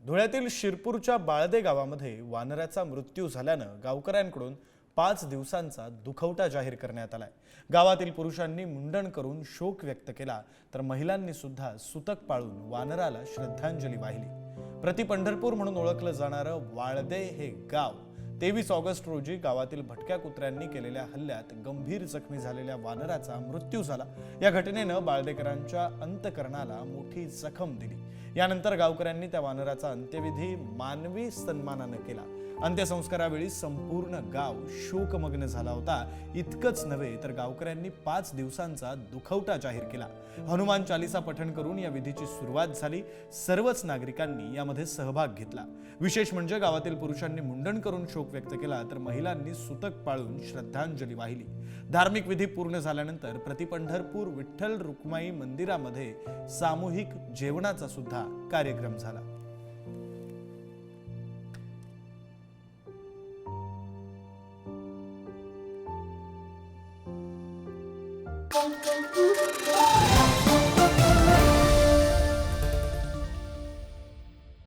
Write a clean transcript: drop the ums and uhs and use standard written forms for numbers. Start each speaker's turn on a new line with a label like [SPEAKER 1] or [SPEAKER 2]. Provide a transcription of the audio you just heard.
[SPEAKER 1] धुळ्यातील शिरपूरच्या बाळदे गावामध्ये वानराचा मृत्यू झाल्यानं गावकऱ्यांकडून 5 दिवसांचा दुखवटा जाहीर करण्यात आलाय। गावातील पुरुषांनी मुंडन करून शोक व्यक्त केला, तर महिलांनी सुद्धा सुतक पाळून वानराला श्रद्धांजली वाहिली। प्रति पंढरपूर म्हणून ओळखलं जाणारं वाळदे हे गाव 23 ऑगस्ट रोजी गावातील भटक्या कुत्र्यांनी केलेल्या हल्ल्यात गंभीर जखमी झालेल्या वानराचा मृत्यू झाला। या घटनेनं बाळदेकरांच्या अंतकरणाला मोठी जखम दिली। यानंतर गावकऱ्यांनी त्या वानराचा अंत्यविधी मानवी सन्मानाने केला। अंत्यसंस्कारावेळी संपूर्ण गाव शोकमग्न झाला होता। इतकंच नव्हे तर गावकऱ्यांनी 5 दिवसांचा दुखवटा जाहीर केला। हनुमान चालीसा पठण करून या विधीची सुरुवात झाली। सर्वच नागरिकांनी यामध्ये सहभाग घेतला। विशेष म्हणजे गावातील पुरुषांनी मुंडन करून शोक व्यक्त केला, तर महिलांनी सुतक पाळून श्रद्धांजली वाहिली। धार्मिक विधी पूर्ण झाल्यानंतर प्रति पंढरपूर विठ्ठल रुक्माई मंदिरामध्ये सामूहिक जेवणाचा सुद्धा कार्यक्रम झाला।
[SPEAKER 2] Thank you.